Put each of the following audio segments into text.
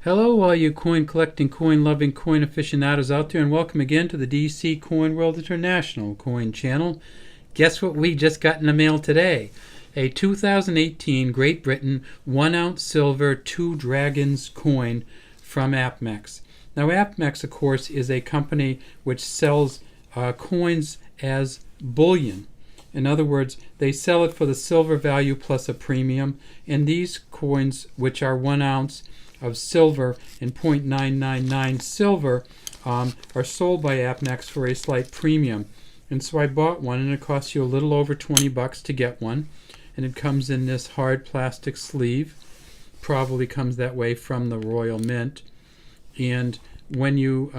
Hello, all you coin collecting, coin loving, coin aficionados out there, and welcome again to the DC Coin World International Coin Channel. Guess what we just got in the mail today? A 2018 Great Britain 1 ounce silver 2 Dragons coin from APMEX. Now, APMEX, of course, is a company which sells coins as bullion. In other words, they sell it for the silver value plus a premium, and these coins, which are 1 ounce of silver and 0.999 silver, are sold by APMEX for a slight premium. And so I bought one, and it costs you a little over $20 to get one. And it comes in this hard plastic sleeve. Probably comes that way from the Royal Mint. And when you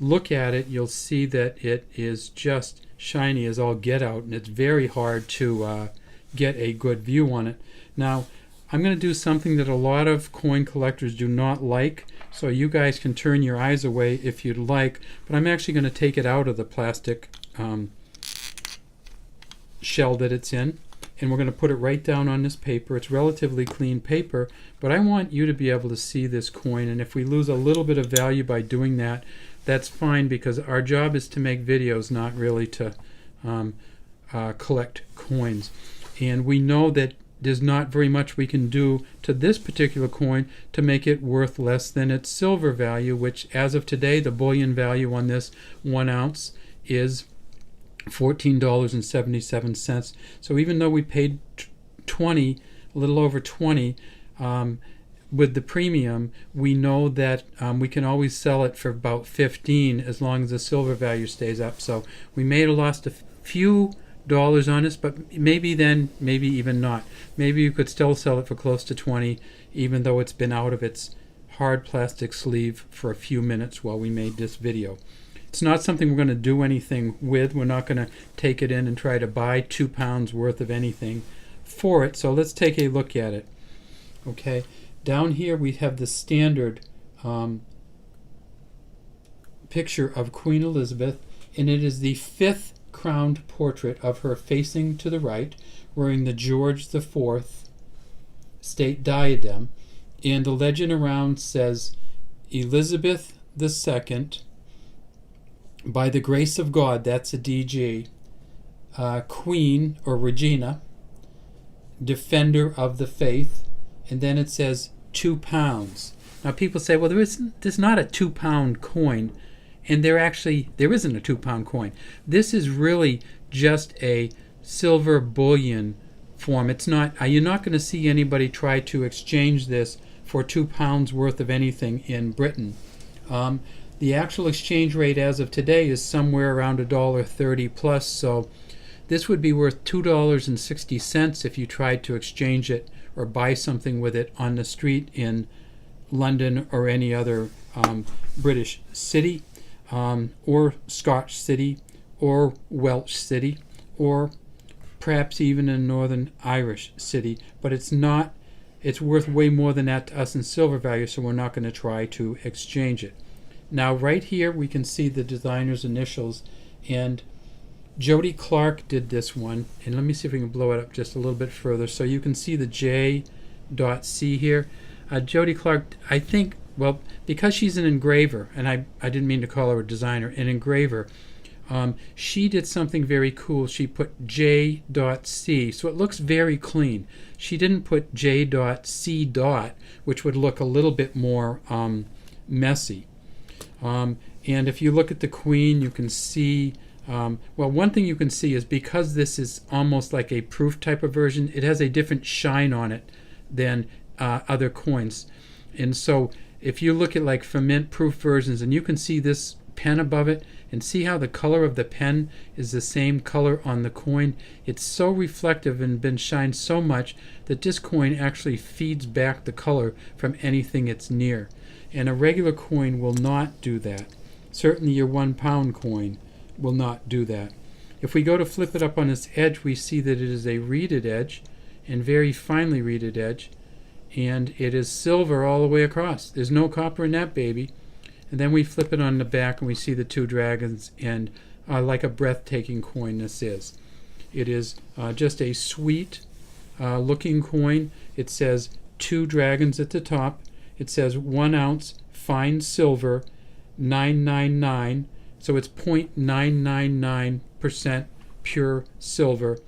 look at it, you'll see that it is just shiny as all get out, and it's very hard to get a good view on it. Now, I'm going to do something that a lot of coin collectors do not like, so you guys can turn your eyes away if you'd like, but I'm actually going to take it out of the plastic shell that it's in, and we're going to put it right down on this paper. It's relatively clean paper, but I want you to be able to see this coin, and if we lose a little bit of value by doing that, that's fine, because our job is to make videos, not really to collect coins. And we know that there's not very much we can do to this particular coin to make it worth less than its silver value, which as of today, the bullion value on this 1 ounce is $14.77. So even though we paid a little over 20 with the premium, we know that we can always sell it for about 15 as long as the silver value stays up. So we may have lost a few dollars on this, but maybe even not. Maybe you could still sell it for close to 20, even though it's been out of its hard plastic sleeve for a few minutes while we made this video. It's not something we're going to do anything with. We're not going to take it in and try to buy 2 pounds worth of anything for it. So let's take a look at it. Okay, down here we have the standard picture of Queen Elizabeth, and it is the 5th crowned portrait of her facing to the right, wearing the George IV state diadem, and the legend around says, Elizabeth II, by the grace of God, that's a DG, Queen or Regina, defender of the faith, and then it says 2 pounds. Now people say, well, there's not a 2 pound coin. And there isn't a 2 pound coin. This is really just a silver bullion form. It's not. You're not going to see anybody try to exchange this for 2 pounds worth of anything in Britain. The actual exchange rate as of today is somewhere around $1.30 plus. So this would be worth $2.60 if you tried to exchange it or buy something with it on the street in London or any other British city. Or Scotch city, or Welsh city, or perhaps even a Northern Irish city. But it's worth way more than that to us in silver value, so we're not going to try to exchange it. Now right here we can see the designer's initials, and Jody Clark did this one, and let me see if we can blow it up just a little bit further so you can see the J.C here. Jody Clark, I think, well, because she's an engraver, and I didn't mean to call her a designer, an engraver, she did something very cool. She put J.C, so it looks very clean. She didn't put J.C, which would look a little bit more messy. And if you look at the Queen, you can see, well, one thing you can see is because this is almost like a proof type of version, it has a different shine on it than other coins. And so if you look at like ferment proof versions, and you can see this pen above it and see how the color of the pen is the same color on the coin, it's so reflective and been shined so much that this coin actually feeds back the color from anything it's near. And a regular coin will not do that. Certainly your 1 pound coin will not do that. If we go to flip it up on this edge, we see that it is a reeded edge, and very finely reeded edge. And it is silver all the way across. There's no copper in that baby. And then we flip it on the back and we see the 2 dragons, and like a breathtaking coin this is. It is just a sweet looking coin. It says 2 dragons at the top, it says 1 ounce fine silver, 999, so it's 0.999% pure silver,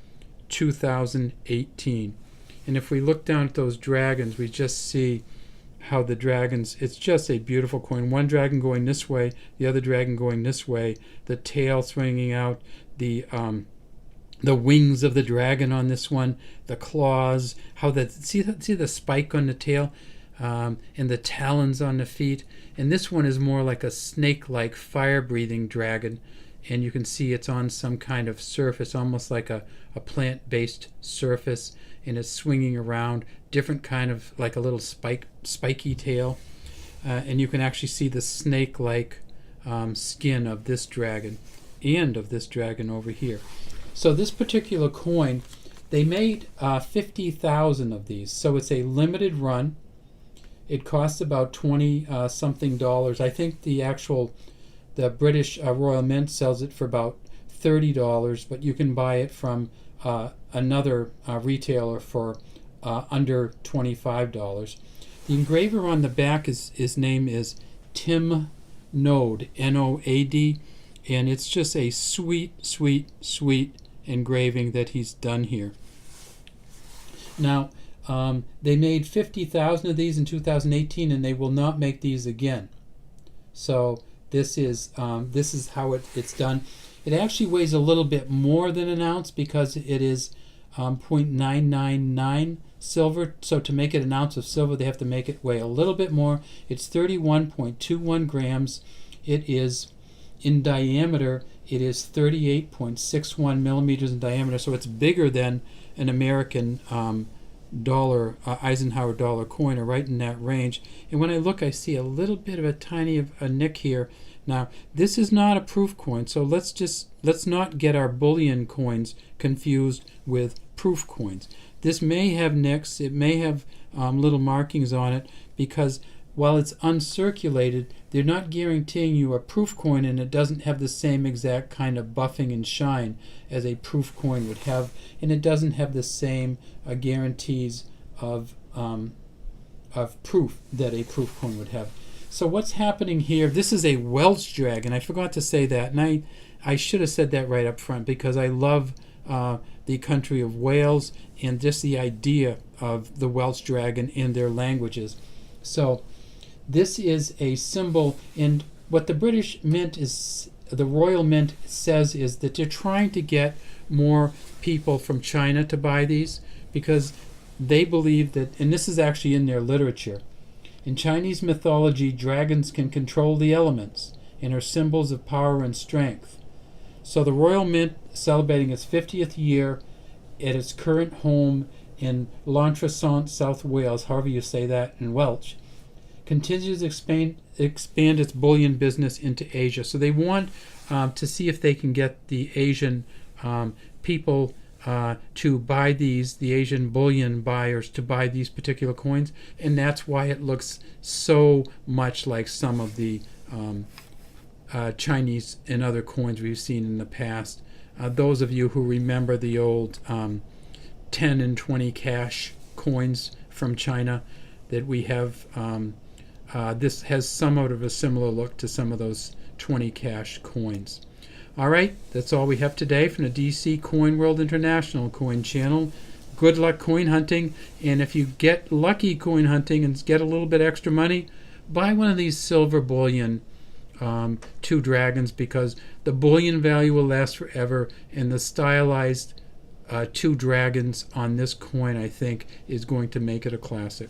2018. And if we look down at those dragons, we just see how the dragons, it's just a beautiful coin. One dragon going this way, the other dragon going this way, the tail swinging out, the wings of the dragon on this one, the claws, how see the spike on the tail, and the talons on the feet. And this one is more like a snake-like fire-breathing dragon, and you can see it's on some kind of surface, almost like a plant-based surface, and it's swinging around, different kind of, like a little spiky tail. And you can actually see the snake-like skin of this dragon and of this dragon over here. So this particular coin, they made 50,000 of these, so it's a limited run. It costs about 20 something dollars. I think the British Royal Mint sells it for about $30, but you can buy it from another retailer for under $25. The engraver on the back, his name is Tim Node, N-O-A-D, and it's just a sweet, sweet, sweet engraving that he's done here. Now, they made 50,000 of these in 2018, and they will not make these again. So this is how it's done. It actually weighs a little bit more than an ounce because it is 0.999 silver. So to make it an ounce of silver, they have to make it weigh a little bit more. It's 31.21 grams. It is in diameter. It is 38.61 millimeters in diameter. So it's bigger than an American dollar, Eisenhower dollar coin, or right in that range. And when I look, I see a little bit of a tiny a nick here. Now, this is not a proof coin, so let's not get our bullion coins confused with proof coins. This may have nicks, it may have little markings on it, because while it's uncirculated, they're not guaranteeing you a proof coin, and it doesn't have the same exact kind of buffing and shine as a proof coin would have, and it doesn't have the same guarantees of proof that a proof coin would have. So what's happening here, this is a Welsh dragon. I forgot to say that, and I should have said that right up front, because I love the country of Wales and just the idea of the Welsh dragon in their languages. So this is a symbol, and what the British Mint is, the Royal Mint says, is that they're trying to get more people from China to buy these, because they believe that, and this is actually in their literature, in Chinese mythology, dragons can control the elements and are symbols of power and strength. So the Royal Mint, celebrating its 50th year at its current home in Llantrisant, South Wales, however you say that in Welsh, continues to expand its bullion business into Asia. So they want to see if they can get the Asian people to buy these, the Asian bullion buyers to buy these particular coins, and that's why it looks so much like some of the Chinese and other coins we've seen in the past. Those of you who remember the old 10 and 20 cash coins from China that we have, this has somewhat of a similar look to some of those 20 cash coins. All right, that's all we have today from the DC Coin World International Coin Channel. Good luck coin hunting, and if you get lucky coin hunting and get a little bit extra money, buy one of these silver bullion 2 dragons, because the bullion value will last forever, and the stylized 2 dragons on this coin, I think, is going to make it a classic.